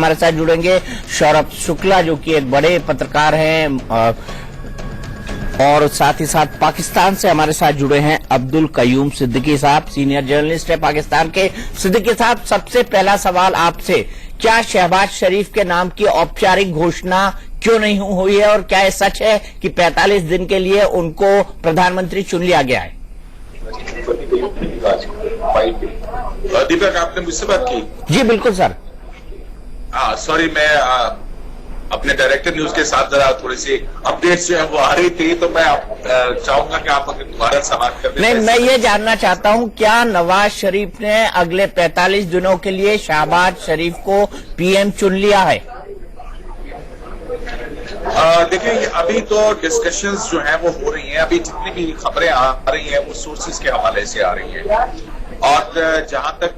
हमारे साथ जुड़ेंगे सौरभ शुक्ला, जो कि एक बड़े पत्रकार हैं, और साथ ही साथ पाकिस्तान से हमारे साथ जुड़े हैं अब्दुल कयूम सिद्दीकी साहब, सीनियर जर्नलिस्ट है पाकिस्तान के। सिद्दीकी साहब, सबसे पहला सवाल आपसे, क्या शहबाज शरीफ के नाम की औपचारिक घोषणा क्यों नहीं हुई है, और क्या ये सच है कि 45 दिन के लिए उनको प्रधानमंत्री चुन लिया गया है? दीपक, आपने मुझसे बात की? जी बिल्कुल सर। सॉरी, मैं अपने डायरेक्टर न्यूज के साथ जरा थोड़ी सी अपडेट्स जो है वो आ रही थी, तो मैं चाहूंगा कि आप अगर दोबारा समाप्त कर दें। नहीं, मैं ये जानना चाहता हूं, क्या नवाज शरीफ ने अगले 45 दिनों के लिए शहबाज शरीफ को पीएम चुन लिया है? देखिए, अभी तो डिस्कशंस जो है वो हो रही हैं। अभी जितनी भी खबरें आ रही हैं वो सोर्सेज के हवाले से आ रही हैं, और जहां तक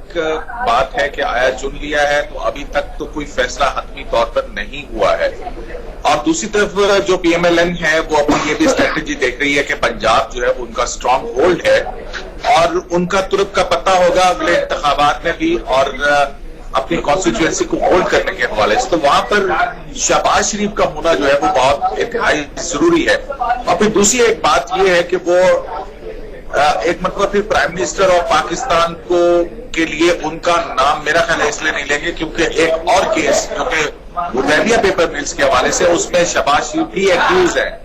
बात है कि आया चुन लिया है, तो अभी तक तो कोई फैसला हतमी तौर पर नहीं हुआ है। और दूसरी तरफ जो पीएमएलएन है वो अपनी ये भी स्ट्रेटेजी देख रही है कि पंजाब जो है वो उनका स्ट्रांग होल्ड है, और उनका तुरंत का पता होगा अगले इंतखाबात में भी, और अपनी कॉन्स्टिट्यूएंसी को होल्ड करने के हवाले से। तो वहां पर शहबाज शरीफ का होना जो है वो बहुत इंतहाई जरूरी है। और फिर दूसरी एक बात यह है कि वो एक मतलब फिर प्राइम मिनिस्टर ऑफ पाकिस्तान को के लिए उनका नाम मेरा ख्याल है इसलिए नहीं लेंगे क्योंकि एक और केस जो कि हुदैबिया पेपर मिल्स के हवाले से, उसमें शहबाज शरीफ भी एक्यूज है,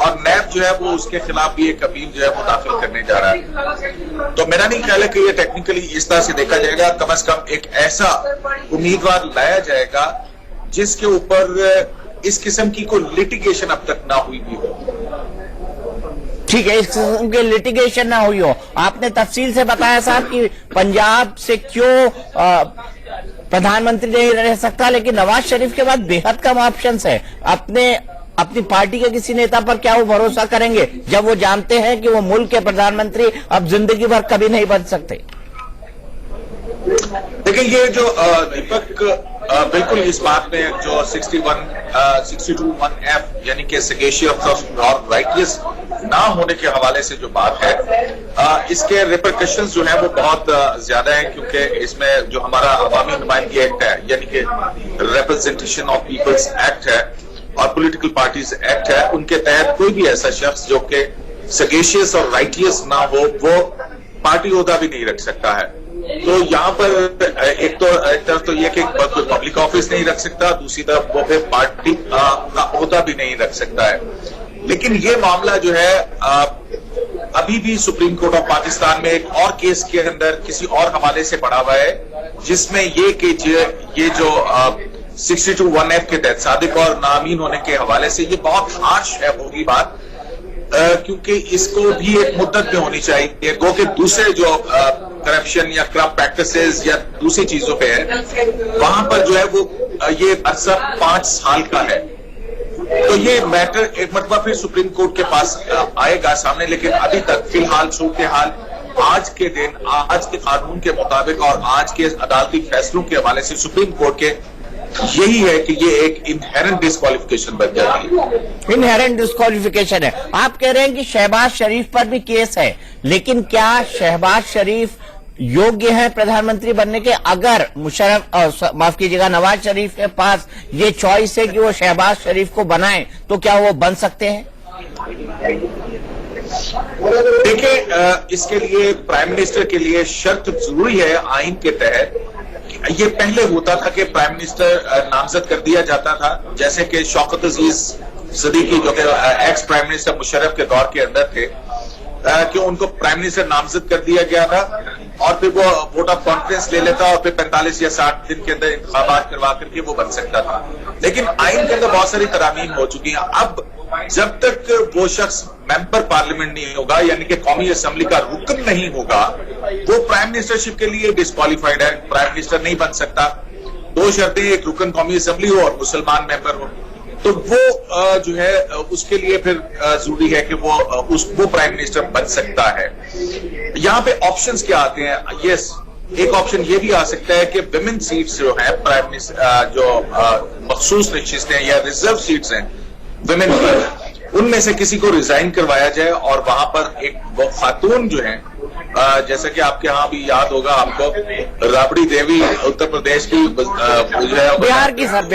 और नैब जो है वो उसके खिलाफ भी एक अपील जो है वो दाखिल करने जा रहा है। तो मेरा नहीं ख्याल है कि ये टेक्निकली इस तरह से देखा जाएगा। कम से कम एक ऐसा उम्मीदवार लाया जाएगा जिसके ऊपर इस किस्म की कोई लिटिगेशन अब तक ना हुई भी हो। ठीक है, इस किस्म की लिटिगेशन ना हुई हो। आपने तफसील से बताया साहब कि पंजाब से क्यों प्रधानमंत्री नहीं रह सकता, लेकिन नवाज शरीफ के बाद बेहद कम ऑप्शंस है। अपनी पार्टी के किसी नेता पर क्या वो भरोसा करेंगे जब वो जानते हैं कि वो मुल्क के प्रधानमंत्री अब जिंदगी भर कभी नहीं बन सकते? देखिए, ये जो दीपक बिल्कुल इस बात में जो 62(1)(f) यानी कि सेगेशियस और राइटियस ना होने के हवाले से जो बात है, इसके रिपरकशंस जो है वो बहुत ज्यादा है, क्योंकि इसमें जो हमारा अवामी नुमाइंदगी एक्ट है यानी कि रिप्रेजेंटेशन ऑफ पीपल्स एक्ट है और पॉलिटिकल पार्टीज एक्ट है, उनके तहत कोई भी ऐसा शख्स जो कि सेगेशियस और राइटियस ना हो वो पार्टी ओहदा भी नहीं रख सकता है। तो यहाँ पर एक तरफ तो ये कि कोई पब्लिक ऑफिस नहीं रख सकता, दूसरी तरफ वो फिर पार्टी का ओहदा भी नहीं रख सकता है। लेकिन ये मामला जो है अभी भी सुप्रीम कोर्ट ऑफ पाकिस्तान में एक और केस के अंदर किसी और हवाले से पड़ा हुआ है, जिसमें ये जो 62(1)(f) के तहत सादिक और नामीन होने के हवाले से ये बहुत हार्श है होगी बात, क्योंकि इसको भी एक मुद्दत में होनी चाहिए। गो के दूसरे जो करप्शन या करप्ट प्रैक्टिसेस या दूसरी चीजों पे है, वहां पर जो है वो ये अरसा 5 साल का है। तो ये मैटर एक मरतबा फिर सुप्रीम कोर्ट के पास आएगा सामने, लेकिन अभी तक फिलहाल सूरत हाल आज के दिन, आज के कानून के मुताबिक और आज के अदालती फैसलों के हवाले से सुप्रीम कोर्ट के यही है कि ये एक इनहेरेंट डिस्क्वालिफिकेशन बन जाती है। इनहेरेंट डिस्क्वालिफिकेशन है। आप कह रहे हैं कि शहबाज शरीफ पर भी केस है, लेकिन क्या शहबाज शरीफ योग्य है प्रधानमंत्री बनने के? अगर माफ कीजिएगा, नवाज शरीफ के पास ये चॉइस है कि वो शहबाज शरीफ को बनाए, तो क्या वो बन सकते हैं? देखिए, इसके लिए प्राइम मिनिस्टर के लिए शर्त जरूरी है आइन के तहत। ये पहले होता था कि प्राइम मिनिस्टर नामजद कर दिया जाता था, जैसे कि शौकत अजीज सिद्दीकी जो कि एक्स प्राइम मिनिस्टर मुशर्रफ के दौर के अंदर थे, कि उनको प्राइम मिनिस्टर नामजद कर दिया गया था और फिर वो वोट ऑफ कॉन्फ्रेंस ले लेता और फिर 45 या 60 दिन के अंदर इंतखाबात करवा करके वो बन सकता था। लेकिन आइन के अंदर बहुत सारी तरामीम हो चुकी हैं। अब जब तक वो शख्स मेंबर पार्लियामेंट नहीं होगा, यानी कि कौमी असेंबली का रुकन नहीं होगा, वो प्राइम मिनिस्टरशिप के लिए डिस्क्वालिफाइड है, प्राइम मिनिस्टर नहीं बन सकता। 2 शर्तें, एक रुकन कौमी असेंबली हो और मुसलमान मेंबर हो। तो वो जो है उसके लिए फिर जरूरी है कि वो प्राइम मिनिस्टर बन सकता है। यहाँ पे ऑप्शंस क्या आते हैं? यस, एक ऑप्शन ये भी आ सकता है कि विमेन सीट्स जो है प्राइम मिनिस्टर जो मखसूस नशिस्तें या रिजर्व सीट्स हैं विमेन की, उनमें से किसी को रिजाइन करवाया जाए और वहां पर एक वो खातून जो है जैसे कि आपके यहाँ भी याद होगा आपको, राबड़ी देवी उत्तर प्रदेश की जो है बिहार की सर,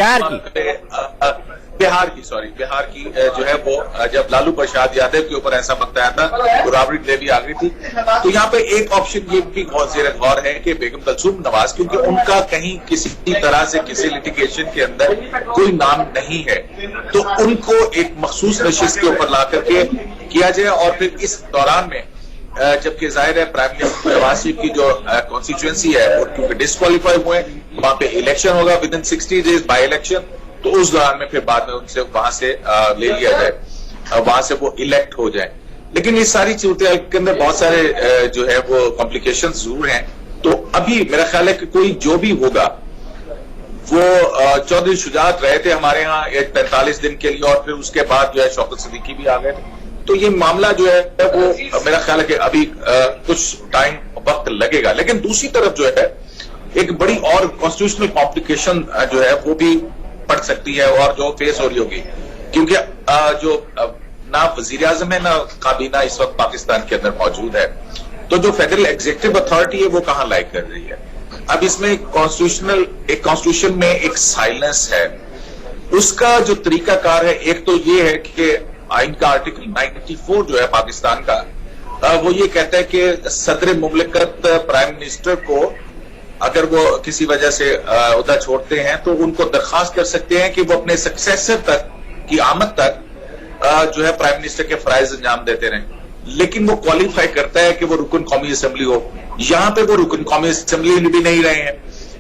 बिहार की जो है वो जब लालू प्रसाद यादव के ऊपर ऐसा बताया था तो राबड़ी देवी आ गई थी। तो यहाँ पे एक ऑप्शन ये भी बहुत ज़ेर गौर है कि बेगम कुलसूम नवाज, क्योंकि उनका कहीं किसी तरह से किसी लिटिगेशन के अंदर कोई नाम नहीं है, तो उनको एक मखसूस नशिस्त के ऊपर ला करके किया जाए। और फिर इस दौरान में जबकि जाहिर है प्राइम मिनिस्टर नवाज शरीफ की जो कॉन्स्टिट्यूएंसी है वो क्योंकि डिस्क्वालीफाई हुए, वहां पे इलेक्शन होगा with in 60 days by election, तो उस दौरान में फिर बाद में उनसे वहां से ले लिया जाए, वहां से वो इलेक्ट हो जाए। लेकिन इस सारी चीजों के अंदर बहुत सारे जो है वो कॉम्प्लिकेशंस जरूर हैं। तो अभी मेरा ख्याल है कि कोई जो भी होगा वो चौधरी शुजात रहे थे हमारे यहाँ 45 दिन के लिए, और फिर उसके बाद जो है शौकत सिद्दीकी भी आ गए थे। तो ये मामला जो है वो मेरा ख्याल है कि अभी कुछ टाइम वक्त लगेगा। लेकिन दूसरी तरफ जो है एक बड़ी और कॉन्स्टिट्यूशनल कॉम्प्लिकेशन जो है वो भी पड़ सकती है और जो फेस हो रही होगी, क्योंकि जो ना वजीर आजम है ना काबीना इस वक्त पाकिस्तान के अंदर मौजूद है, तो जो फेडरल एग्जीक्यूटिव अथॉरिटी है वो कहां लाइक कर रही है। अब इसमें कॉन्स्टिट्यूशन में एक साइलेंस है, उसका जो तरीकाकार है, एक तो ये है कि आइन का आर्टिकल 94 जो है पाकिस्तान का, वो ये कहता है कि सदर मुमलिकत प्राइम मिनिस्टर को अगर वो किसी वजह से उहदा छोड़ते हैं तो उनको दरखास्त कर सकते हैं कि वो अपने सक्सेसर तक की आमद तक जो है प्राइम मिनिस्टर के फराइज अंजाम देते रहें। लेकिन वो क्वालिफाई करता है कि वो रुकन कौमी असेंबली हो। यहां पे वो रुकन कौमी असेंबली भी नहीं रहे हैं,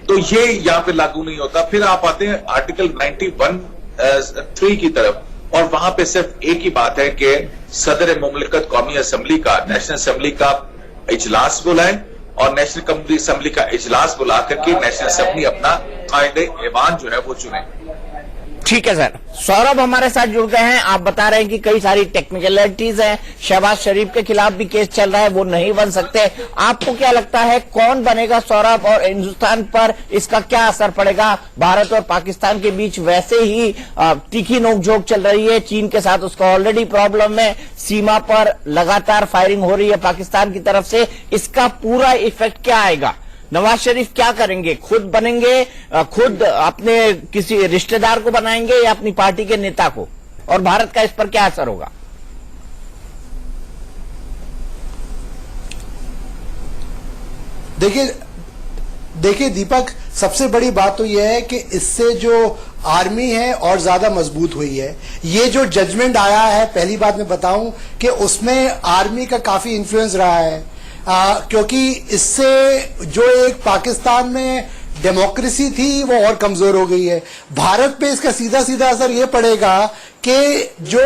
तो ये यहां पे लागू नहीं होता। फिर आप आते हैं आर्टिकल 91(3) की तरफ, और वहां पे सिर्फ एक ही बात है कि सदर मुमलिकत कौमी असेंबली का, नेशनल असेंबली का इजलास बुलाए, और नेशनल असेंबली का इजलास बुला करके नेशनल असेंबली अपना कायदे ऐवान जो है वो चुने। ठीक है सर, सौरभ हमारे साथ जुड़ गए हैं। आप बता रहे हैं कि कई सारी टेक्निकलिटीज हैं, शहबाज शरीफ के खिलाफ भी केस चल रहा है, वो नहीं बन सकते। आपको क्या लगता है कौन बनेगा सौरभ, और हिंदुस्तान पर इसका क्या असर पड़ेगा? भारत और पाकिस्तान के बीच वैसे ही तीखी नोकझोंक चल रही है, चीन के साथ उसका ऑलरेडी प्रॉब्लम है, सीमा पर लगातार फायरिंग हो रही है पाकिस्तान की तरफ से, इसका पूरा इफेक्ट क्या आएगा? नवाज शरीफ क्या करेंगे? खुद बनेंगे, खुद अपने किसी रिश्तेदार को बनाएंगे या अपनी पार्टी के नेता को? और भारत का इस पर क्या असर होगा? देखिए दीपक, सबसे बड़ी बात तो यह है कि इससे जो आर्मी है और ज्यादा मजबूत हुई है। ये जो जजमेंट आया है, पहली बात मैं बताऊं कि उसमें आर्मी का काफी इन्फ्लुएंस रहा है, क्योंकि इससे जो एक पाकिस्तान में डेमोक्रेसी थी वो और कमजोर हो गई है। भारत पे इसका सीधा सीधा असर ये पड़ेगा कि जो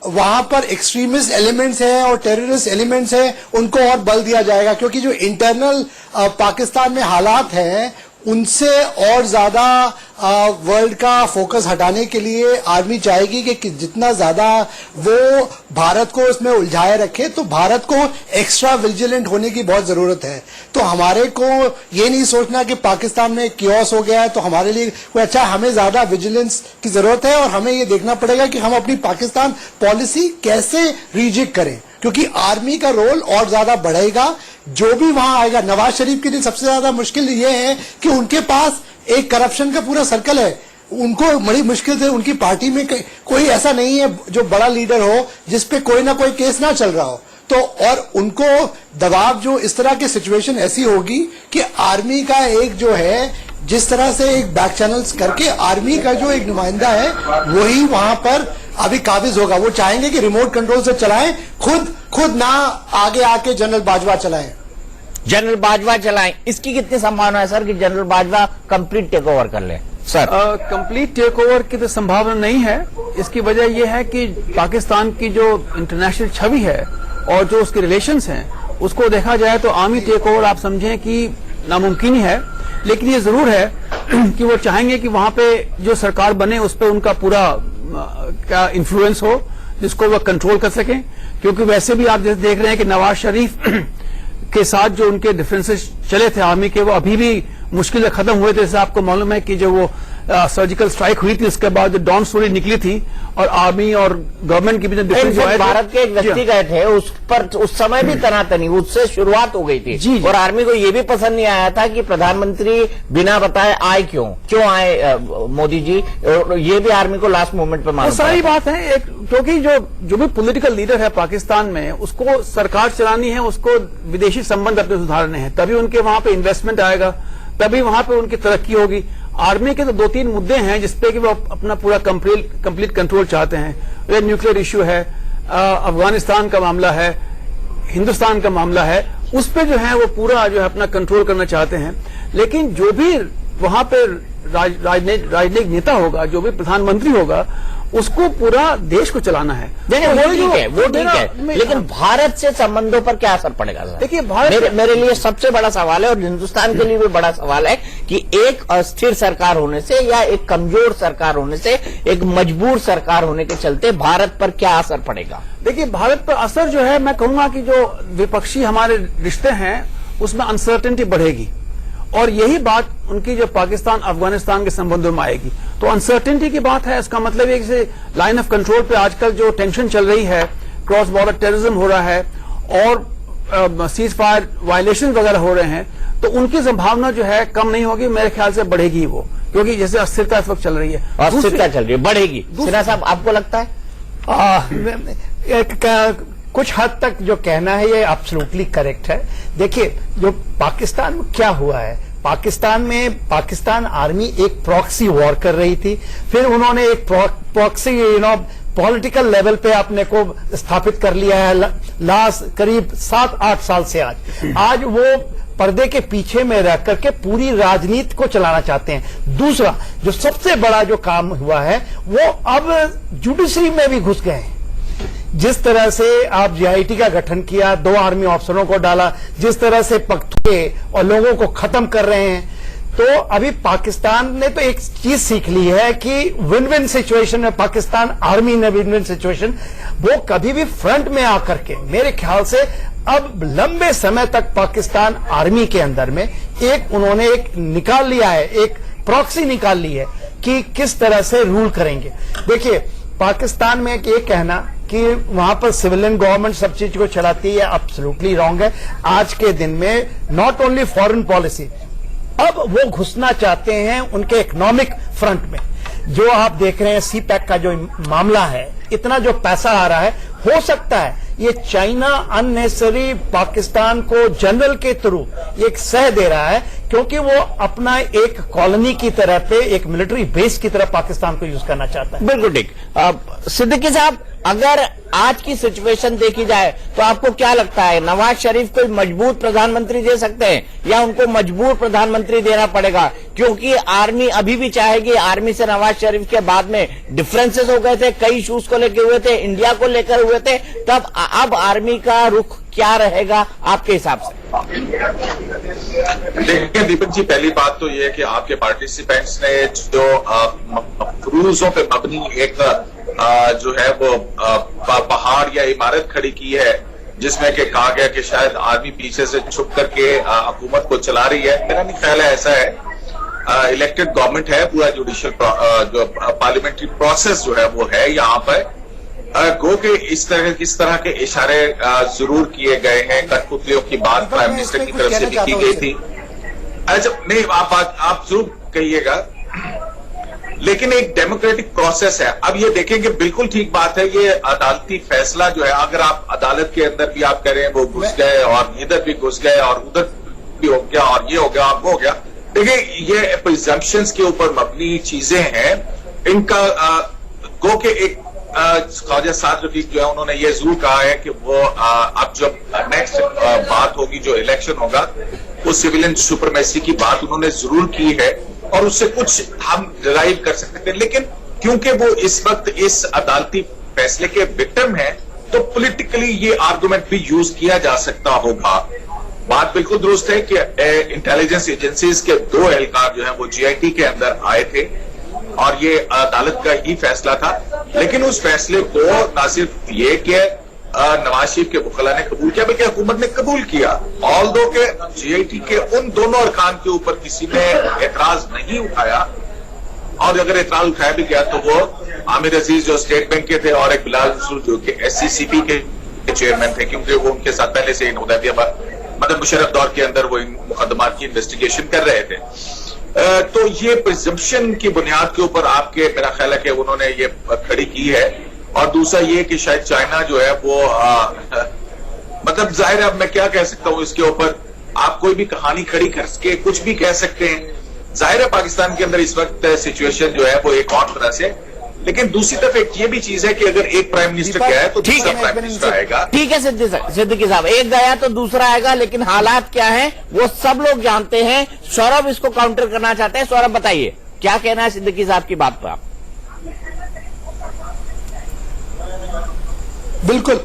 वहां पर एक्सट्रीमिस्ट एलिमेंट्स हैं और टेररिस्ट एलिमेंट्स हैं उनको और बल दिया जाएगा, क्योंकि जो इंटरनल पाकिस्तान में हालात हैं उनसे और ज्यादा वर्ल्ड का फोकस हटाने के लिए आर्मी चाहेगी कि जितना ज्यादा वो भारत को इसमें उलझाए रखे, तो भारत को एक्स्ट्रा विजिलेंट होने की बहुत जरूरत है। तो हमारे को ये नहीं सोचना कि पाकिस्तान में क्योस हो गया है तो हमारे लिए कोई अच्छा, हमें ज्यादा विजिलेंस की जरूरत है, और हमें ये देखना पड़ेगा कि हम अपनी पाकिस्तान पॉलिसी कैसे रीजिक करें, क्योंकि आर्मी का रोल और ज्यादा बढ़ेगा। जो भी वहां आएगा, नवाज शरीफ के लिए सबसे ज्यादा मुश्किल ये है कि उनके पास एक करप्शन का पूरा सर्कल है। उनको बड़ी मुश्किल से, उनकी पार्टी में कोई ऐसा नहीं है जो बड़ा लीडर हो जिसपे कोई ना कोई केस ना चल रहा हो। तो और उनको दबाव, जो इस तरह की सिचुएशन ऐसी होगी कि आर्मी का एक जो है, जिस तरह से एक बैक चैनल्स करके आर्मी का जो एक नुमाइंदा है वही वहां पर अभी काबिज होगा। वो चाहेंगे कि रिमोट कंट्रोल से चलाएं, खुद ना आगे आके जनरल बाजवा चलाएं। जनरल बाजवा चलाएं, इसकी कितनी संभावना है सर कि general Bajwa complete take over कर ले? सर, कंप्लीट टेक ओवर की तो संभावना नहीं है। इसकी वजह यह है कि पाकिस्तान की जो इंटरनेशनल छवि है और जो उसके रिलेशंस हैं, उसको देखा जाए तो आर्मी टेक ओवर आप समझें कि नामुमकिन ही है। लेकिन ये जरूर है कि वो चाहेंगे कि वहां पे जो सरकार बने उस पर उनका पूरा क्या इन्फ्लुएंस हो, जिसको वो कंट्रोल कर सकें। क्योंकि वैसे भी आप जैसे देख रहे हैं कि नवाज शरीफ के साथ जो उनके डिफरेंसेस चले थे आर्मी के, वो अभी भी मुश्किल खत्म हुए थे। जैसे आपको मालूम है कि जो वो सर्जिकल स्ट्राइक हुई थी, उसके बाद जो डॉन स्टोरी निकली थी और आर्मी और गवर्नमेंट के बीच में डिफरेंस जो है, भारत के एक व्यक्ति गए थे उस पर, उस समय भी तनातनी उससे शुरुआत हो गई थी जी। और आर्मी को यह भी पसंद नहीं आया था कि प्रधानमंत्री बिना बताए आए, क्यों आए मोदी जी, और ये भी आर्मी को लास्ट मोमेंट पे वो मालूम सारी पड़ा। बात है। एक क्योंकि जो भी पॉलिटिकल लीडर है पाकिस्तान में, उसको सरकार चलानी है, उसको विदेशी संबंध अपने सुधारने हैं, तभी उनके वहां पे इन्वेस्टमेंट आएगा, तभी वहां पे उनकी तरक्की होगी। आर्मी के तो 2-3 मुद्दे हैं जिसपे कि वो अपना पूरा कंप्लीट कंट्रोल चाहते हैं। ये न्यूक्लियर इश्यू है, अफगानिस्तान का मामला है, हिंदुस्तान का मामला है, उस पे जो है वो पूरा जो है अपना कंट्रोल करना चाहते हैं। लेकिन जो भी वहां पे राजनीतिक नेता होगा, जो भी प्रधानमंत्री होगा, उसको पूरा देश को चलाना है। देखिए वो ठीक है, लेकिन भारत से संबंधों पर क्या असर पड़ेगा? देखिए भारत मेरे लिए सबसे बड़ा सवाल है, और हिंदुस्तान के लिए भी बड़ा सवाल है कि एक अस्थिर सरकार होने से या एक कमजोर सरकार होने से, एक मजबूर सरकार होने के चलते भारत पर क्या असर पड़ेगा? देखिए भारत पर असर जो है, मैं कहूंगा कि जो विपक्षी हमारे रिश्ते हैं उसमें अनसर्टेनिटी बढ़ेगी, और यही बात उनकी जो पाकिस्तान अफगानिस्तान के संबंधों में आएगी। तो अनसर्टेनिटी की बात है, इसका मतलब है कि लाइन ऑफ कंट्रोल पे आजकल जो टेंशन चल रही है, क्रॉस बॉर्डर टेररिज्म हो रहा है और सीज फायर वायलेशन वगैरह हो रहे हैं, तो उनकी संभावना जो है कम नहीं होगी, मेरे ख्याल से बढ़ेगी वो, क्योंकि जैसे अस्थिरता इस वक्त चल रही है, अस्थिरता चल रही है, बढ़ेगी। सिन्हा साहब, आपको लगता है? कुछ हद तक जो कहना है ये एब्सोल्युटली करेक्ट है। देखिए जो पाकिस्तान में क्या हुआ है, पाकिस्तान आर्मी एक प्रॉक्सी वॉर कर रही थी, फिर उन्होंने एक प्रॉक्सी पॉलिटिकल लेवल पे अपने को स्थापित कर लिया है लास्ट करीब 7-8 साल से। आज वो पर्दे के पीछे में रह करके पूरी राजनीति को चलाना चाहते हैं। दूसरा जो सबसे बड़ा जो काम हुआ है, वो अब जुडिशरी में भी घुस गए हैं। जिस तरह से आप जीआईटी का गठन किया, 2 आर्मी अफसरों को डाला, जिस तरह से पकड़े और लोगों को खत्म कर रहे हैं, तो अभी पाकिस्तान ने तो एक चीज सीख ली है कि विन विन सिचुएशन में पाकिस्तान आर्मी ने विन विन सिचुएशन, वो कभी भी फ्रंट में आकर के, मेरे ख्याल से अब लंबे समय तक पाकिस्तान आर्मी के अंदर में उन्होंने एक निकाल लिया है, एक प्रॉक्सी निकाल ली है कि किस तरह से रूल करेंगे। देखिए पाकिस्तान में ये कहना कि वहां पर सिविलियन गवर्नमेंट सब चीज को चलाती है, एब्सोल्युटली रॉन्ग है। आज के दिन में नॉट ओनली फॉरेन पॉलिसी, अब वो घुसना चाहते हैं उनके इकोनॉमिक फ्रंट में। जो आप देख रहे हैं सीपैक का जो मामला है, इतना जो पैसा आ रहा है, हो सकता है ये चाइना अननेसेसरी पाकिस्तान को जनरल के थ्रू एक सह दे रहा है, क्योंकि वो अपना एक कॉलोनी की तरह पे, एक मिलिट्री बेस की तरह पाकिस्तान को यूज करना चाहता है। बिल्कुल ठीक। सिद्दीकी साहब, अगर आज की सिचुएशन देखी जाए तो आपको क्या लगता है, नवाज शरीफ को मजबूत प्रधानमंत्री दे सकते हैं या उनको मजबूर प्रधानमंत्री देना पड़ेगा? क्योंकि आर्मी अभी भी चाहेगी, आर्मी से नवाज शरीफ के बाद में डिफरेंसेस हो गए थे, कई इशूज को लेकर हुए थे, इंडिया को लेकर हुए थे, तब अब आर्मी का रुख क्या रहेगा आपके हिसाब से? देखिए दीपक जी, पहली बात तो ये है कि आपके पार्टिसिपेंट्स ने जो क्रूजों पे मबनी एक जो है वो पहाड़ या इमारत खड़ी की है, जिसमें कि कहा गया कि शायद आर्मी पीछे से छुप करके हुकूमत को चला रही है, मेरा नहीं ख्याल है ऐसा है। इलेक्टेड गवर्नमेंट है, पूरा जुडिशियल जो पार्लियामेंट्री प्रोसेस जो है वो है यहाँ पर। गो के इस तरह के इशारे जरूर किए गए हैं, कठपुतलियों की बात प्राइम मिनिस्टर की तरफ से भी की गई थी। अच्छा नहीं, आप जरूर कहिएगा, लेकिन एक डेमोक्रेटिक प्रोसेस है। अब ये देखेंगे, बिल्कुल ठीक बात है, ये अदालती फैसला जो है, अगर आप अदालत के अंदर भी आप कह रहे हैं वो घुस गए और इधर भी घुस गए और उधर भी हो गया और ये हो गया और वो हो गया, देखिए ये प्रिजम्पशंस के ऊपर मबनी चीजें हैं। इनका गो के एक ख्वाजा साद रफीक जो है, उन्होंने ये जरूर कहा है कि वो अब जब नेक्स्ट बात होगी, जो इलेक्शन होगा, वो सिविलियन सुपरमेसी की बात उन्होंने जरूर की है और उससे कुछ हम डिराइव कर सकते हैं। लेकिन क्योंकि वो इस वक्त इस अदालती फैसले के विक्टिम हैं, तो पॉलिटिकली ये आर्गुमेंट भी यूज किया जा सकता होगा। बात बिल्कुल दुरुस्त है कि इंटेलिजेंस एजेंसीज के 2 एहलकार जो है वो जीआईटी के अंदर आए थे और ये अदालत का ही फैसला था। लेकिन उस फैसले को न सिर्फ ये कि नवाज शरीफ के वकला ने कबूल किया, बल्कि हुकूमत ने कबूल किया। ऑल्दो के जीआईटी के उन दोनों अरकान के ऊपर किसी ने एतराज नहीं उठाया, और अगर इतराज उठाया भी गया तो वो आमिर अजीज जो स्टेट बैंक के थे और एक बिलाल मंसूर जो कि SCCP के चेयरमैन थे, क्योंकि वो उनके साथ पहले से इन मतलब मुशर्रफ दौर के अंदर वो इन मुकदमात की इन्वेस्टिगेशन कर रहे थे। तो ये प्रिजम्पशन की बुनियाद के ऊपर आपके मेरा ख्याल है कि उन्होंने ये खड़ी की है। और दूसरा ये कि शायद चाइना जो है वो मतलब जाहिर है, अब मैं क्या कह सकता हूं इसके ऊपर, आप कोई भी कहानी खड़ी करके कुछ भी कह सकते हैं। जाहिर है पाकिस्तान के अंदर इस वक्त सिचुएशन जो है वो एक और तरह से, लेकिन दूसरी तरफ एक ये भी चीज है कि अगर एक प्राइम मिनिस्टर गया है तो दूसरा प्राइम मिनिस्टर आएगा। ठीक है सिद्दीकी साहब, एक गया तो दूसरा आएगा, लेकिन हालात क्या है वो सब लोग जानते हैं। सौरभ इसको काउंटर करना चाहते हैं। सौरभ बताइए क्या कहना है सिद्दीकी साहब की बात पर आप? बिल्कुल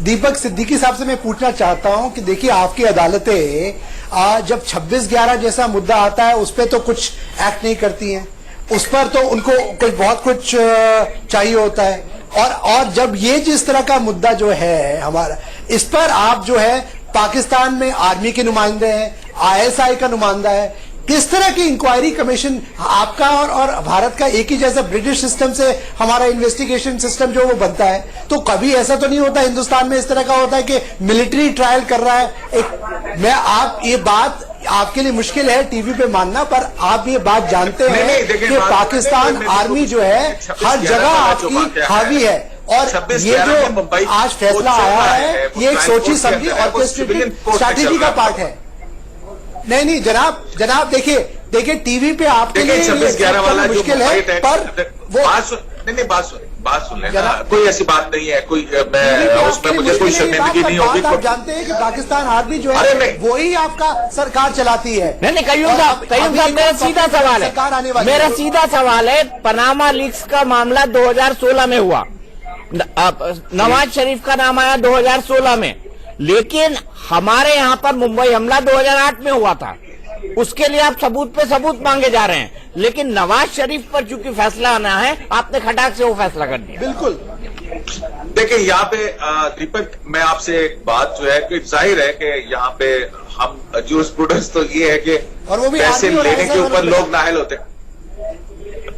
दीपक सिद्दीकी साहब से मैं पूछना चाहता हूं कि देखिए आपकी अदालतें जब 26/11 जैसा मुद्दा आता है उस पर तो कुछ एक्ट नहीं करती हैं, उस पर तो उनको बहुत कुछ चाहिए होता है। और जब ये जिस तरह का मुद्दा जो है हमारा, इस पर आप जो है पाकिस्तान में आर्मी के नुमाइंदे हैं, ISI का नुमाइंदा है, किस तरह की इंक्वायरी कमीशन आपका और भारत का एक ही जैसा ब्रिटिश सिस्टम से हमारा इन्वेस्टिगेशन सिस्टम जो वो बनता है, तो कभी ऐसा तो नहीं होता हिंदुस्तान में इस तरह का होता है कि मिलिट्री ट्रायल कर रहा है। आप ये बात आपके लिए मुश्किल है टीवी पे मानना, पर आप ये बात जानते हैं कि पाकिस्तान आर्मी जो है हर जगह आपकी हावी है। और ये जो आज फैसला आया है ये एक सोची समझी ऑर्केस्ट्रेटेड स्ट्रैटेजी का पार्ट है। नहीं जनाब देखिए टीवी पे आपके लिए 26/11 वाला मुश्किल है, पर वो बात सुन लें, कोई ऐसी बात नहीं है, कोई उसमें मुझे कोई शर्मिंदगी नहीं होगी। आप जानते हैं कि पाकिस्तान आर्मी जो है वो ही आपका सरकार चलाती है। नहीं कयूम साहब मेरा सीधा सवाल है, मेरा सीधा सवाल है, पनामा लीक्स का मामला 2016 में हुआ, नवाज शरीफ का नाम आया 2016 में, लेकिन हमारे यहां पर मुंबई हमला 2008 में हुआ था। उसके लिए आप सबूत पे सबूत मांगे जा रहे हैं, लेकिन नवाज शरीफ पर चूंकि फैसला आना है आपने खटाक से वो फैसला कर दिया। बिल्कुल देखिए यहाँ पे दीपक, मैं आपसे एक बात जो है कि जाहिर है कि यहाँ पे हम जूरिस्प्रूडेंस तो ये है कि पैसे लेने के ऊपर लोग नाहल होते हैं,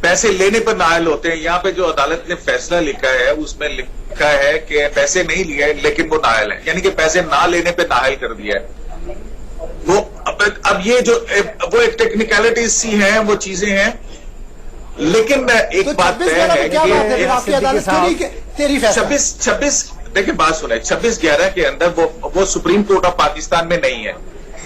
पैसे लेने पर नाहल होते हैं। यहाँ पे जो अदालत ने फैसला लिखा है उसमें लिखा है कि पैसे नहीं लिए लेकिन वो नाहल है, यानी कि पैसे ना लेने पे नाहल कर दिया है वो। अब ये जो वो एक टेक्निकलिटीज सी हैं, वो चीजें हैं, लेकिन एक तो बात तय है कि 26 देखिए बात सुने, 26/11 के अंदर वो सुप्रीम कोर्ट ऑफ पाकिस्तान में नहीं है,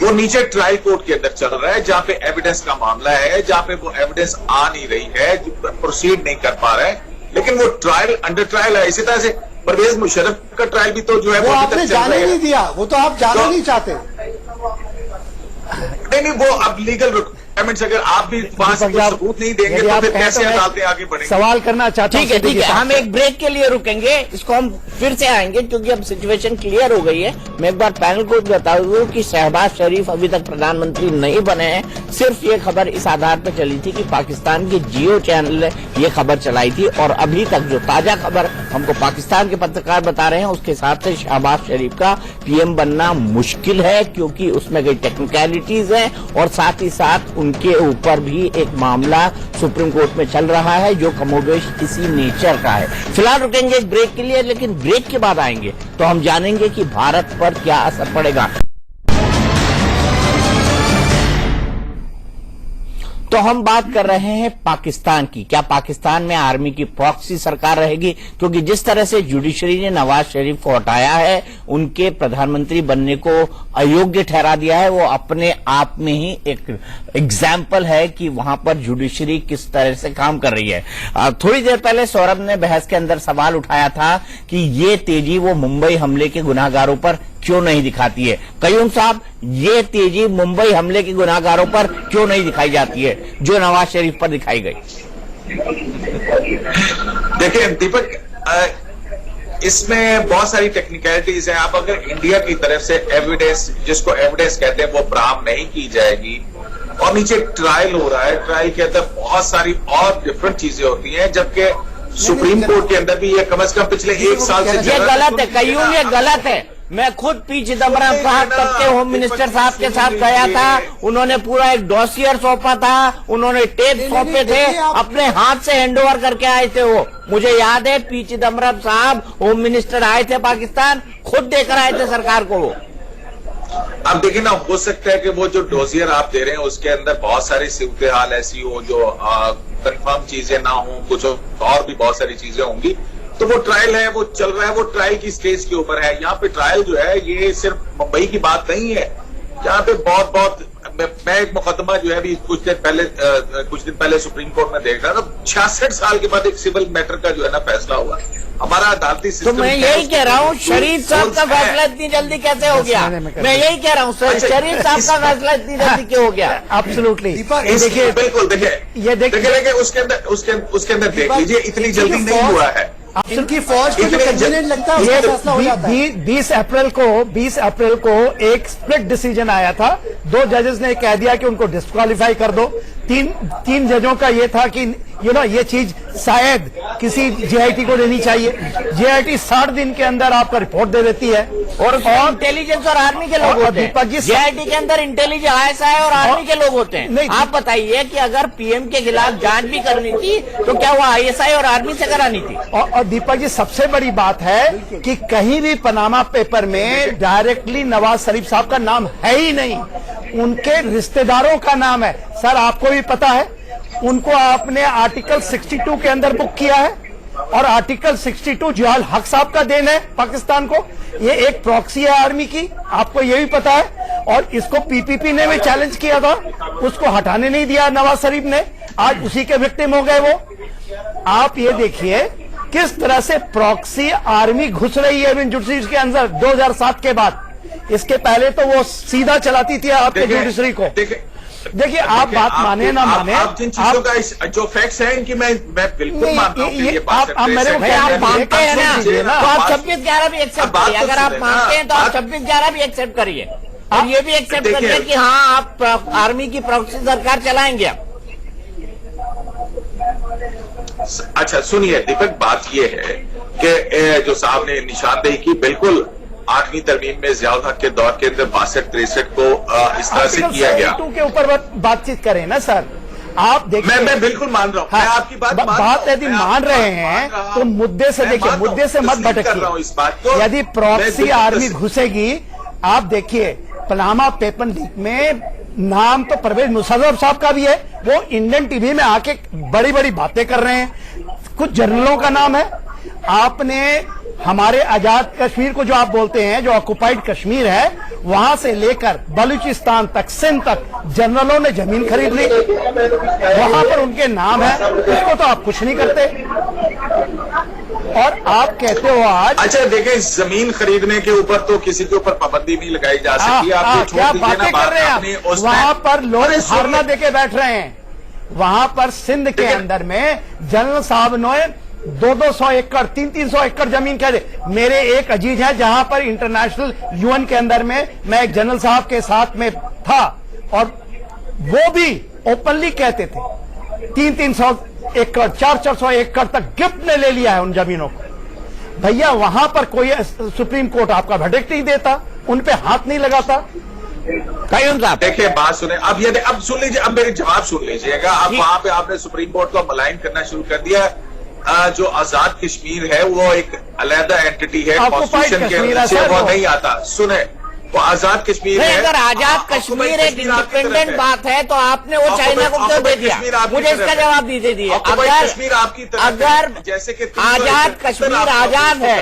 वो नीचे ट्रायल कोर्ट के अंदर चल रहा है, जहां पे एविडेंस का मामला है, जहां पे वो एविडेंस आ नहीं रही है, प्रोसीड नहीं कर पा रहा है, लेकिन वो ट्रायल अंडर ट्रायल है। इसी तरह से परवेज मुशर्रफ का ट्रायल भी तो जो है वो आपने जाने नहीं दिया, वो तो आप जाना नहीं चाहते। नहीं वो अब लीगल रिक्वायरमेंट्स, अगर आप भी वहां से सबूत नहीं देंगे तो फिर कैसे अदालतें आगे बढ़ेंगे? सवाल करना चाहता हूं। ठीक है हम एक ब्रेक के लिए रुकेंगे, इसको हम फिर से आएंगे क्योंकि अब सिचुएशन क्लियर हो गई है। मैं एक बार पैनल को बता दूं कि शहबाज शरीफ अभी तक प्रधानमंत्री नहीं बने हैं। सिर्फ ये खबर इस आधार पर चली थी कि पाकिस्तान के जियो चैनल ने ये खबर चलाई थी, और अभी तक जो ताजा खबर हमको पाकिस्तान के पत्रकार बता रहे हैं उसके हिसाब से शहबाज शरीफ का PM बनना मुश्किल है, क्योंकि उसमें कई टेक्निकलिटीज हैं और साथ ही साथ उनके ऊपर भी एक मामला सुप्रीम कोर्ट में चल रहा है जो कमोबेश इसी नेचर का है। फिलहाल रुकेंगे एक ब्रेक के लिए, लेकिन ब्रेक के बाद आएंगे तो हम जानेंगे कि भारत पर क्या असर पड़ेगा। तो हम बात कर रहे हैं पाकिस्तान की। क्या पाकिस्तान में आर्मी की प्रॉक्सी सरकार रहेगी? क्योंकि जिस तरह से जुडिशरी ने नवाज शरीफ को हटाया है, उनके प्रधानमंत्री बनने को अयोग्य ठहरा दिया है, वो अपने आप में ही एक एग्जाम्पल है कि वहां पर जुडिशरी किस तरह से काम कर रही है। थोड़ी देर पहले सौरभ ने बहस के अंदर सवाल उठाया था कि ये तेजी वो मुंबई हमले के गुनाहगारों पर क्यों नहीं दिखाती है। कयूम साहब, ये तेजी मुंबई हमले के गुनाहगारों पर क्यों नहीं दिखाई जाती है जो नवाज शरीफ पर दिखाई गई? देखिए दीपक, इसमें बहुत सारी टेक्निकलिटीज हैं। आप अगर इंडिया की तरफ से एविडेंस, जिसको एविडेंस कहते हैं, वो बरामद नहीं की जाएगी और नीचे ट्रायल हो रहा है, ट्रायल के अंदर बहुत सारी और डिफरेंट चीजें होती हैं, जबकि सुप्रीम कोर्ट के अंदर भी ये कम से कम पिछले 1 साल से ये गलत है कयूम, ये गलत है। मैं खुद पी चिदम्बरम साहब तब के होम मिनिस्टर साहब के साथ गया था, उन्होंने पूरा एक डॉसियर सौंपा था, उन्होंने टेप सौंपे थे, अपने हाथ से हैंडओवर करके आए थे वो। मुझे याद है पी चिदम्बरम साहब होम मिनिस्टर आए थे पाकिस्तान, खुद देकर आए थे सरकार को वो। अब देखिए ना, हो सकता है कि वो जो डोजियर आप दे रहे हैं उसके अंदर बहुत सारी सूरत हाल ऐसी हो जो कंफर्म चीजें ना हो, कुछ और भी बहुत सारी चीजें होंगी। तो वो ट्रायल है, वो चल रहा है, वो ट्रायल की स्टेज के ऊपर है। यहाँ पे ट्रायल जो है ये सिर्फ मुंबई की बात नहीं है, यहाँ पे बहुत मैं एक मुकदमा जो है अभी कुछ दिन पहले सुप्रीम कोर्ट में देख रहा था, 66 साल के बाद एक सिविल मैटर का जो है ना फैसला हुआ। हमारा अदालती तो सिस्टम, मैं यही कह रहा हूँ, शरीफ साहब का फैसला इतनी जल्दी कैसे हो गया? मैं यही कह रहा हूँ, शरीफ साहब का फैसला इतनी जल्दी क्यों हो गया? एब्सोल्युटली। देखिए बिल्कुल, देखिए उसके अंदर देख लीजिए, इतनी जल्दी नहीं हुआ है। इनकी फौज को जो कन्वीनियंट लगता है उसका फैसला हो जाता है। 20 अप्रैल को एक स्प्लिट डिसीजन आया था, 2 जजेस ने कह दिया कि उनको डिस्क्वालीफाई कर दो। तीन जजों का ये था कि ये चीज शायद किसी जेआईटी को देनी चाहिए। जेआईटी 60 दिन के अंदर आपका रिपोर्ट दे देती है, और इंटेलिजेंस और आर्मी के लोग होते हैं। जेआईटी के अंदर इंटेलिजेंस ISI और आर्मी के लोग होते हैं। नहीं, आप बताइए कि अगर पीएम के खिलाफ जांच भी करनी थी तो क्या वो ISI और आर्मी से करानी थी? और दीपक जी, सबसे बड़ी बात है कि कहीं भी पनामा पेपर में डायरेक्टली नवाज शरीफ साहब का नाम है ही नहीं, उनके रिश्तेदारों का नाम है। सर आपको भी पता है, उनको आपने आर्टिकल 62 के अंदर बुक किया है, और आर्टिकल 62 जियाउल हक साहब का देन है पाकिस्तान को। ये एक प्रॉक्सी है आर्मी की, आपको ये भी पता है। और इसको पीपीपी ने भी चैलेंज किया था, उसको हटाने नहीं दिया नवाज शरीफ ने, आज उसी के विक्टिम हो गए वो। आप ये देखिए किस तरह से प्रॉक्सी आर्मी घुस रही है जुडिशरी के अंदर 2007 के बाद। इसके पहले तो वो सीधा चलाती थी आपके जुडिशरी को। देखिए आप बात माने ना माने, आप जिन चीजों का जो फैक्ट्स हैं इनकी मैं बिल्कुल मानता हूँ कि ये बात आप मेरे को आप मानते हैं ना, तो आप 26/11 भी एक्सेप्ट करिए। अगर आप मानते हैं तो आप 26/11 भी एक्सेप्ट करिए, और ये भी एक्सेप्ट करिए कि हाँ आप आर्मी की प्रॉक्सी सरकार चलाएंगे। अच्छा सुनिए दीपक, बात ये है कि जो साहब ने निशानदेही की, बिल्कुल 8वीं तरमीम में जियाउल हक के दौर के अंदर 62-63 को इस तरह से किया गया। के ऊपर बातचीत करें ना सर, आप देखिए। मैं बिल्कुल मान रहा हूँ, मैं आपकी बात यदि मान रहे हैं तो मुद्दे से देखिए, मुद्दे से मत भटकिए इस बात को। यदि प्रॉक्सी आर्मी घुसेगी, आप देखिए पनामा पेपर लीक में नाम तो परवेज मुशर्रफ साहब का भी है, वो इंडियन टीवी में आके बड़ी बड़ी बातें कर रहे हैं। कुछ जनरलों का नाम है। आपने हमारे आजाद कश्मीर को जो आप बोलते हैं, जो ऑक्युपाइड कश्मीर है, वहां से लेकर बलूचिस्तान तक, सिंध तक जनरलों ने जमीन खरीद ली, वहां पर उनके नाम है, उसको तो आप कुछ नहीं करते। और आप कहते हो आज, अच्छा देखें, जमीन खरीदने के ऊपर तो किसी के ऊपर पाबंदी नहीं लगाई जा सकती। आप क्या बातें कर रहे हैं आप? वहां पर लोग धरना देके बैठ रहे हैं। वहां पर सिंध के अंदर में जनरल साहब ने 200 एकड़ 300 एकड़ जमीन कह दे। मेरे एक अजीज है जहां पर इंटरनेशनल यूएन के अंदर में मैं एक जनरल साहब के साथ में था, और वो भी ओपनली कहते थे 300 एकड़ 400 एकड़ तक गिफ्ट ने ले लिया है उन जमीनों को। भैया वहां पर कोई सुप्रीम कोर्ट आपका वर्डिक्ट नहीं देता, उन पे हाथ नहीं लगाता। देखिए बात सुने, अब सुन लीजिए, अब मेरे जवाब सुन लीजिएगा। अब वहां पे आपने सुप्रीम कोर्ट को मलाइन करना शुरू कर दिया। जो आजाद कश्मीर है वो एक अलग एंटिटी है, कॉन्स्टिट्यूशन के नीचे वो नहीं आता। सुने, वो आजाद कश्मीर है। अगर आजाद कश्मीर एक इंडिपेंडेंट बात है तो आपने वो चाइना को क्यों दे दिया? मुझे इसका जवाब दीजिए। अगर जैसे कि आजाद कश्मीर आजाद है,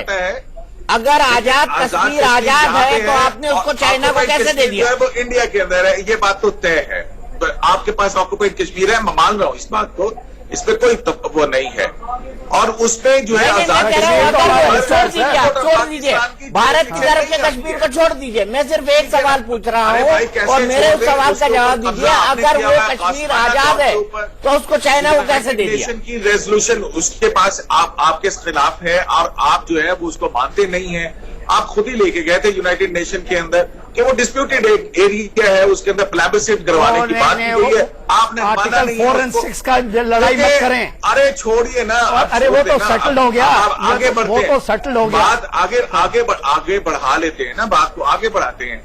अगर आजाद कश्मीर आजाद है तो आपने उसको चाइना को कैसे दे दिया? वो इंडिया के अंदर है, ये बात तो तय है। तो आपके पास ऑक्युपाइड कश्मीर है, मैं मान रहा हूँ इस बात को, इस पे कोई वो नहीं है। और उस पे जो है आजाद छोड़ दीजिए, भारत की तरफ से कश्मीर को छोड़ दीजिए। मैं सिर्फ एक सवाल पूछ रहा हूँ और मेरे उस सवाल का जवाब दीजिए। अगर वो कश्मीर आजाद है तो उसको चाइना को कैसे दे दिया? की रेजोल्यूशन उसके पास आपके खिलाफ है और आप जो है वो उसको मानते नहीं है। आप खुद ही लेके गए थे यूनाइटेड नेशन के अंदर कि वो डिस्प्यूटेड एरिया है, उसके अंदर प्लेबिसिट करवाने की बात की गई है, आपने माना आर्टिकल नहीं 4 और 6 का लड़ाई मत करें। अरे छोड़िए ना, अरे वो तो सेटल्ड हो गया, आगे बढ़ते वो तो सेटल्ड हो गया। बात आगे बढ़ा लेते हैं ना, बात को आगे बढ़ाते हैं।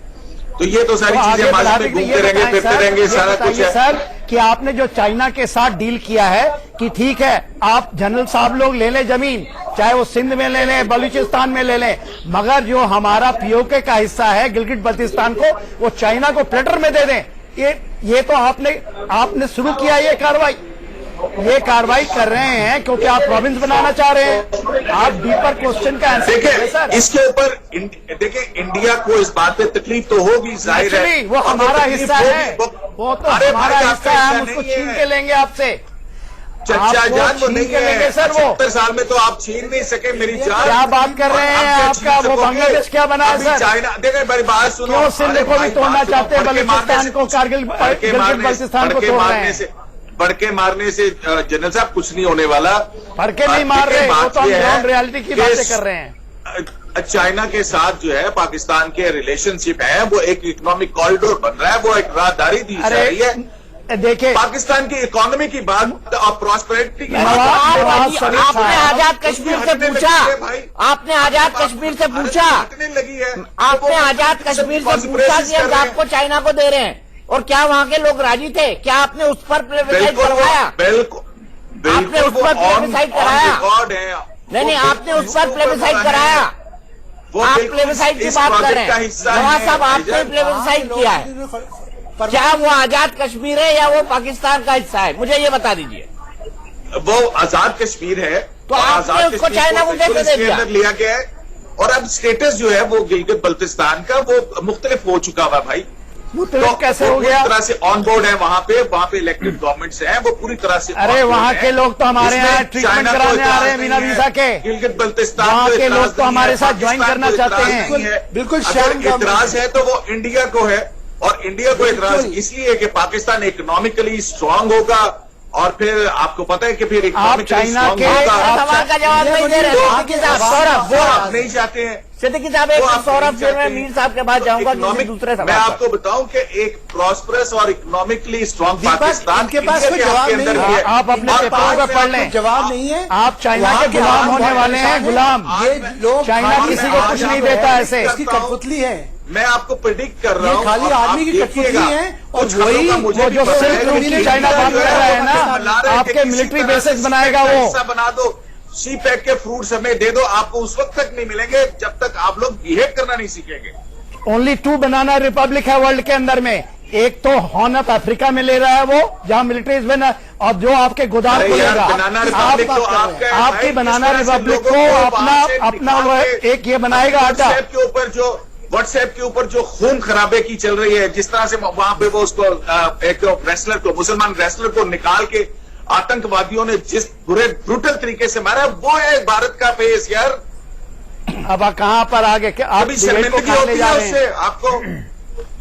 तो ये तो सारी तो आगे चीजें बढ़ा मालूम में देंगे, घूमते ये रहेंगे, बताएं फिरते सर, रहेंगे, ये सारा कुछ बताइए है। सर कि आपने जो चाइना के साथ डील किया है कि ठीक है आप जनरल साहब लोग ले लें जमीन, चाहे वो सिंध में ले लें, बलूचिस्तान में ले लें, मगर जो हमारा पीओके का हिस्सा है गिलगिट बल्तिस्तान को, वो चाइना को प्लेटर में दे दें। ये तो आपने शुरू किया ये कार्रवाई कर रहे हैं क्योंकि आप प्रोविंस बनाना चाह रहे हैं। आप डीपर क्वेश्चन का आंसर देखिए सर। इसके ऊपर देखिए इंडिया को इस बात पे तकलीफ तो होगी, जाहिर है, Actually, वो हमारा हिस्सा है, वो तो अरे भाई, हमारा आपका हिस्सा है, हम हिस्सा उसको नहीं छीन है। के लेंगे आपसे। चच्चा आपको जान वो छीन नहीं के लेंगे है सर, वो 70 साल में तो आप छीन नहीं सके मेरी जान। क्या बात कर रहे हैं आप आपका, क्या छीन वो सकोगे? बांग्लादेश क्या बना है अभी सर? चाइना, देखिए मेरी बात सुनो, क्यों सिंध अरे को भी भाई, तोड़ना बात सुनो, चाहते हैं, फड़के बलूचिस्तान मारने को, कारगिल फड़के गिलगिट बल्तिस्तान को फड़के तोड़ रहे मारने हैं। से फड़के मारने से जनरल साहब कुछ नहीं होने वाला। फड़के नहीं मार रहे, वो तो हम ग्राउंड रियलिटी की कि बातें कर रहे हैं। चाइना के साथ जो है पाकिस्तान के रिलेशनशिप है, वो एक इकोनॉमिक कॉरिडोर बन रहा है, वो एक राहदारी दी जा रही है। देखिए पाकिस्तान की इकोनॉमी की बात और प्रॉस्पेरिटी की बात, आपने आजाद कश्मीर से पूछा, आपने आजाद कश्मीर से पूछा, हटने लगी है, आपने आजाद कश्मीर से पूछा कि हम आपको चाइना को दे रहे हैं, और क्या वहाँ के लोग राजी थे? क्या आपने उस पर प्लेबिसाइड करवाया? बिल्कुल आपने उस पर प्लेबिसाइड कराया? रिकॉर्ड है। नहीं, आपने उस पर प्लेबिसाइड कराया? आप प्लेबिसाइड की बात कर रहे हैं, नवाज साहब आपने प्लेबिसाइड किया है। क्या वो आजाद कश्मीर है या वो पाकिस्तान का हिस्सा है? मुझे ये बता दीजिए। वो आजाद कश्मीर है, तो आपने उसको चाइना को कैसे दे दिया? लिया गया है, और अब स्टेटस जो है वो गिलगित बल्तिस्तान का वो मुख्तलिफ हो चुका हुआ भाई। तो कैसे हो गया? पूरी तरह से ऑन बोर्ड है वहाँ पे इलेक्टेड गवर्नमेंट्स हैं, वो पूरी तरह से अरे वहाँ के लोग तो हमारे यहाँ ट्रीटमेंट कराने आ रहे हैं बिना वीजा के। गिलगित बल्तिस्तान वहाँ के लोग तो हमारे साथ ज्वाइन करना चाहते हैं। बिल्कुल इतराज है तो वो इंडिया को है, और इंडिया को इतराज इसलिए कि पाकिस्तान इकोनॉमिकली स्ट्रांग होगा, और फिर आपको पता है कि फिर इकोनॉमिकली चाइना स्ट्रांग के होगा। सवाल का जवाब नहीं दे रहे। सौरभ, वो आप नहीं चाहते हैं। सिद्दीकी साहब, एक सौरभ से मैं मीर साहब के पास जाऊंगा किसी दूसरे मैं सवाल आपको बताऊं कि एक प्रॉस्परस और इकोनॉमिकली स्ट्रांग दीपक, पाकिस्तान इनके पास कोई जवाब नहीं है। आप अपने और पेपरों बाद में में पढ़ आपको लें। जवाब नहीं है। आप चाइना वहाँ के गुलाम हाल होने वाले हैं, गुलाम। ये लोग चाइना खाली किसी को कुछ नहीं देता ऐसे। इसकी कठपुतली है। मैं आपको प्रिडिक्ट कर रहा ये हूं, खाली और आप आदमी की कठपुतली देखिएगा, है, और कुछ खबरों वही का मुझे वो भी जो पता है सिल्क कि रूट की इंडिया चाइना बात जो कर रहा है ना, बना रहे हैं कि आपके किसी मिलिट्री तरह से बेसिस बनाएगा CPEC का वो। हिस्सा बना दो, CPEC के फ्रूट्स हमें दे दो, आपको उस वक्त तक नहीं मिलेंगे जब तक आप लोग बिहेव करना नहीं सीखेंगे। ओनली 2 बनाना रिपब्लिक है वर्ल्ड के अंदर में। एक तो हॉर्न ऑफ अफ्रीका में ले रहा है वो, जहां मिलिट्रीज में, और जो आपके गोदाम अरे को यार, लेगा। बनाना रिपब्लिक तो आपका है आपकी भाई, बनाना किस तरह से रिपब्लिक लोगों को वहां से अपना निकाल के एक ये बनाएगा आटा। व्हाट्सएप के ऊपर जो खून खराबे की चल रही है, जिस तरह से वहां पे वो उसको एक रेसलर को, मुसलमान रेसलर को निकाल के आतंकवादियों ने जिस ब्रूटल तरीके से मारा, वो है भारत का फेस यार। अब कहां पर आगे आप अभी डिबेट को शर्मिंदगी कहां ले होती जा है रहे हैं? उससे आपको।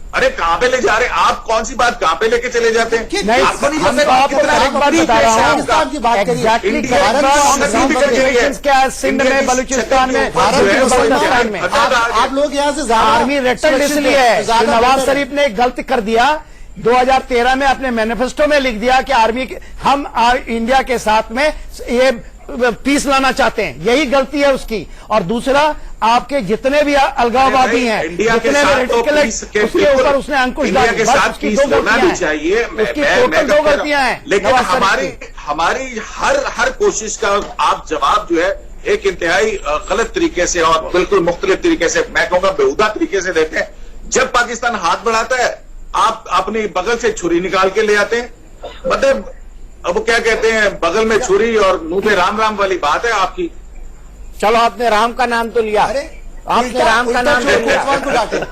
अरे कहां पे ले जा रहे हैं आप? कौन सी बात कहां पे लेके चले जाते हैं? नहीं, आपको नहीं हम पता तो आपको कितना एक बात रिपब्लिक बता रहा है हूं। आपका? की बात करिए। एग्जैक्टली इंडिया भारत की का ऑनरेसिटी भी चल रही है। क्या है सिंध में, बलूचिस्तान में, बल्तिस्तान में। आप लोग यहाँ से ज्यादा आर्मी रेटल इसलिए है कि नवाज शरीफ ने एक गलती कर दिया 2013 में, अपने मैनिफेस्टो में लिख दिया कि आर्मी हम इंडिया के साथ में ये पीस लाना चाहते हैं। यही गलती है उसकी। और दूसरा, आपके जितने भी अलगाववादी हैं, जितने भी रेडिकल्स, उसके ऊपर उसने अंकुश डाल के साथ उसकी पीस 2 होना गलतियां भी हैं। चाहिए। उसकी टोटल 2 गलतियां हैं। लेकिन नवाज शरीफ की। हमारी हर कोशिश का आप जवाब जो है एक इंतहाई गलत तरीके से और बिल्कुल मुख्तलिफ तरीके से, मैं कहूंगा बेहुदा तरीके से देते हैं। जब पाकिस्तान हाथ बढ़ाता है, आप अपनी बगल से छुरी निकाल के ले आते हैं। मतलब अब वो क्या कहते हैं, बगल में छुरी और मुंह पे राम राम वाली बात है आपकी। चलो, आपने राम का नाम तो लिया, आपने राम का नाम तो लिया,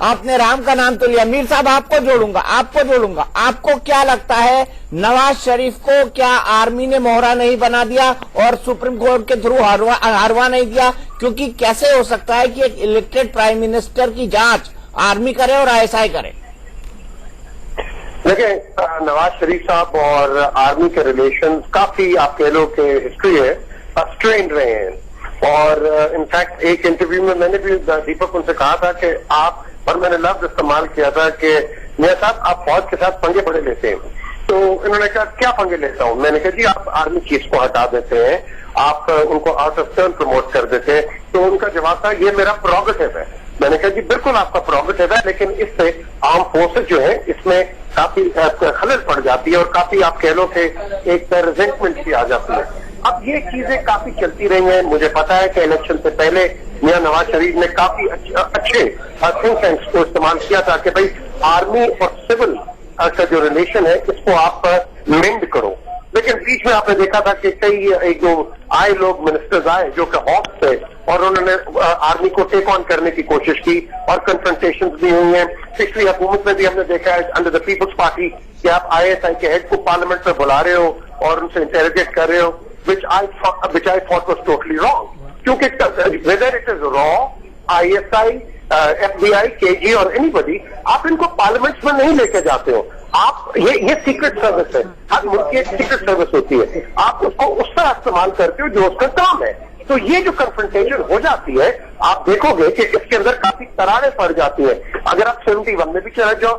आपने राम का नाम तो लिया। मीर साहब, आपको जोड़ूंगा। आपको क्या लगता है, नवाज शरीफ को क्या आर्मी ने मोहरा नहीं बना दिया और सुप्रीम कोर्ट के थ्रू हारवा नहीं दिया? क्योंकि कैसे हो सकता है कि एक इलेक्टेड प्राइम मिनिस्टर की जांच आर्मी करे और ISI करे? देखिए, नवाज शरीफ साहब और आर्मी के रिलेशंस काफी, आप कह लो कि हिस्ट्री है, स्ट्रेन रहे हैं। और इनफैक्ट एक इंटरव्यू में मैंने भी दीपक उनसे कहा था कि आप, और मैंने लफ्ज इस्तेमाल किया था कि मेरे साथ आप फौज के साथ पंगे बड़े लेते हैं। तो इन्होंने कहा क्या पंगे लेता हूं? मैंने कहा जी आप आर्मी चीफ को हटा देते हैं, आप उनको आउट ऑफ टर्न प्रमोट कर देते हैं। तो उनका जवाब था ये मेरा प्रोगेटिव है। मैंने कहा जी बिल्कुल आपका प्रोगेटिव है, लेकिन इससे आर्म फोर्सेज जो है इसमें काफी खलल पड़ जाती है और काफी आप कह लो कि एक रिजेंटमेंट सी आ जाती है। अब ये चीजें काफी चलती रही हैं। मुझे पता है कि इलेक्शन से पहले मियां नवाज शरीफ ने काफी अच्छे थिंक टैंक्स को इस्तेमाल किया था कि भाई आर्मी और सिविल का जो रिलेशन है इसको आप मेंड करो। लेकिन बीच में आपने देखा था कि कई एक जो आए लोग मिनिस्टर्स आए जो कि हॉक्स थे और उन्होंने आर्मी को टेक ऑन करने की कोशिश की और कन्फ्रंटेशंस भी हुई हैं। पिछली हुकूमत में भी हमने देखा है अंडर द पीपल्स पार्टी कि आप ISI के हेड को पार्लियामेंट में बुला रहे हो और उनसे इंटेरोगेट कर रहे हो, which I thought was totally wrong. क्योंकि whether it is raw, ISI, FBI, KG और anybody, आप इनको पार्लियामेंट में नहीं लेके जाते हो। आप ये सीक्रेट सर्विस है, हर मुल्क की एक सीक्रेट सर्विस होती है, आप उसको उस तरह इस्तेमाल करते हो जो उसका काम है। तो ये जो कन्फ्रंटेशन हो जाती है आप देखोगे कि इसके अंदर काफी तरारें पड़ जाती है। अगर आप 71 में भी चले जाओ,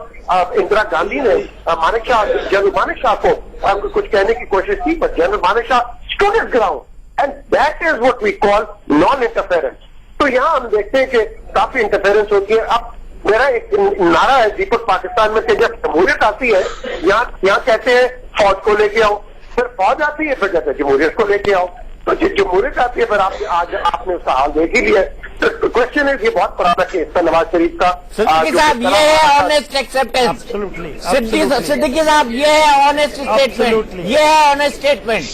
इंदिरा गांधी ने जनरल मानेक शाह को कुछ कहने की कोशिश की, पर general Manek Shaw stood his ground and that is what we call non interference. तो यहाँ हम देखते हैं कि काफी इंटरफेरेंस होती है। अब मेरा एक नारा है दीपक पाकिस्तान में कि जब जमहूरियत आती है यहाँ कहते हैं फौज को लेके आओ, फिर फौज आती है फिर कहते हैं जमहूरियत को लेके आओ। तो जमहूरियत आती है फिर आज आपने उसका हाल देख ही लिया। तो क्वेश्चन है ये बहुत पुराना केस था नवाज शरीफ का। सिद्दीकी साहब ये है ऑनेस्ट एक्सेप्टेंस। सिद्दीकी साहब ये है ऑनेस्ट स्टेटमेंट, ये है ऑनेस्ट स्टेटमेंट।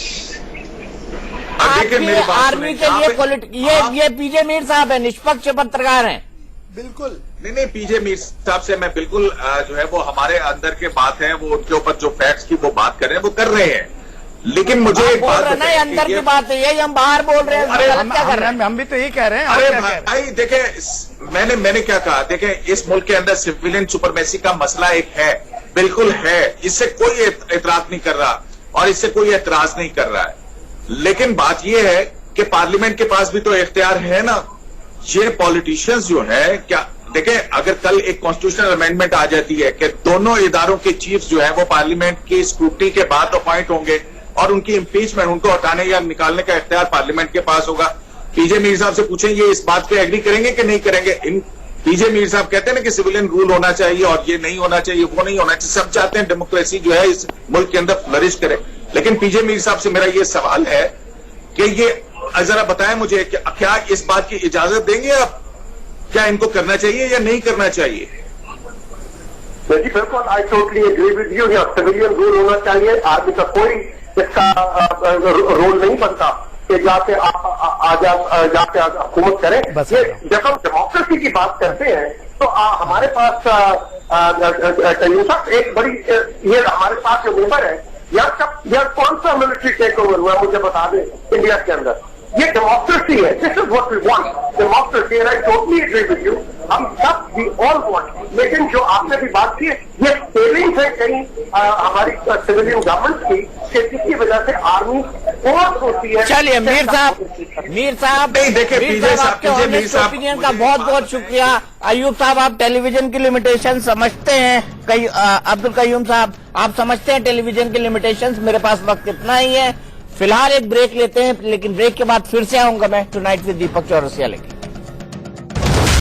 आर्मी के लिए ये पीजे मीर साहब है, निष्पक्ष पत्रकार हैं। बिल्कुल नहीं पीजे मीर साहब से मैं बिल्कुल जो है वो हमारे अंदर के बात है, वो उनके ऊपर जो फैक्ट्स की वो बात कर रहे हैं वो कर रहे हैं। लेकिन मुझे एक बात बताइए, अंदर की बात है यही, हम बाहर बोल रहे हैं। अरे क्या कर रहे हैं? हम भी तो यही कह रहे हैं। अरे भाई देखे, मैंने क्या कहा, देखे इस मुल्क के अंदर सिविलियन सुपरमेसी का मसला एक है, बिल्कुल है, इससे कोई एतराज नहीं कर रहा और इससे कोई एतराज नहीं कर रहा है। लेकिन बात यह है कि पार्लियामेंट के पास भी तो इख्तियार है ना। ये पॉलिटिशियंस जो है, क्या देखें, अगर कल एक कॉन्स्टिट्यूशनल अमेंडमेंट आ जाती है कि दोनों इदारों के चीफ जो है वो पार्लियामेंट की स्क्रूटनी के बाद अपॉइंट होंगे और उनकी इम्पीचमेंट, उनको हटाने या निकालने का इख्तियार पार्लियामेंट के पास होगा। पीजे मीर साहब से पूछें ये इस बात पे एग्री करेंगे कि नहीं करेंगे? पीजे मीर साहब कहते हैं ना कि सिविलियन रूल होना चाहिए और ये नहीं होना चाहिए, वो नहीं होना चाहिए। सब चाहते हैं डेमोक्रेसी जो है इस मुल्क के अंदर फ्लरिश करे। लेकिन पीजे मीर साहब से मेरा ये सवाल है कि ये जरा बताएं मुझे कि क्या इस बात की इजाजत देंगे आप, क्या इनको करना चाहिए या नहीं करना चाहिए? जी बिल्कुल, I totally agree with you. Civilian rule होना चाहिए, आर्मी का कोई इसका रोल नहीं बनता कि जाके आप जाके हुकूमत करें। ये जब हम डेमोक्रेसी की बात करते हैं तो हमारे पास एक बड़ी, ये हमारे पास जो मेंबर है यार कौन सा मिलिट्री टेक ओवर हुआ मुझे बता दें इंडिया के अंदर। ये डेमोक्रेसी है, this is what we want, democracy. And I totally agree with you, हम सब वी ऑल वांट। लेकिन जो आपने भी बात की, ये फेलिंग्स है कहीं हमारी सिविलियन गवर्नमेंट की, कि जिसकी वजह से आर्मी फोर्स होती है। चलिए मीर साहब नहीं देखिए, पीजे साहब, आपके ऑनेस्ट ओपिनियन का बहुत बहुत शुक्रिया। अयूब साहब, आप टेलीविजन की लिमिटेशन समझते हैं? अब्दुल कयूम साहब, आप समझते हैं टेलीविजन की लिमिटेशंस? मेरे पास वक्त इतना ही है, फिलहाल एक ब्रेक लेते हैं, लेकिन ब्रेक के बाद फिर से आऊंगा मैं टुनाइट विद दीपक चौरसिया लेके।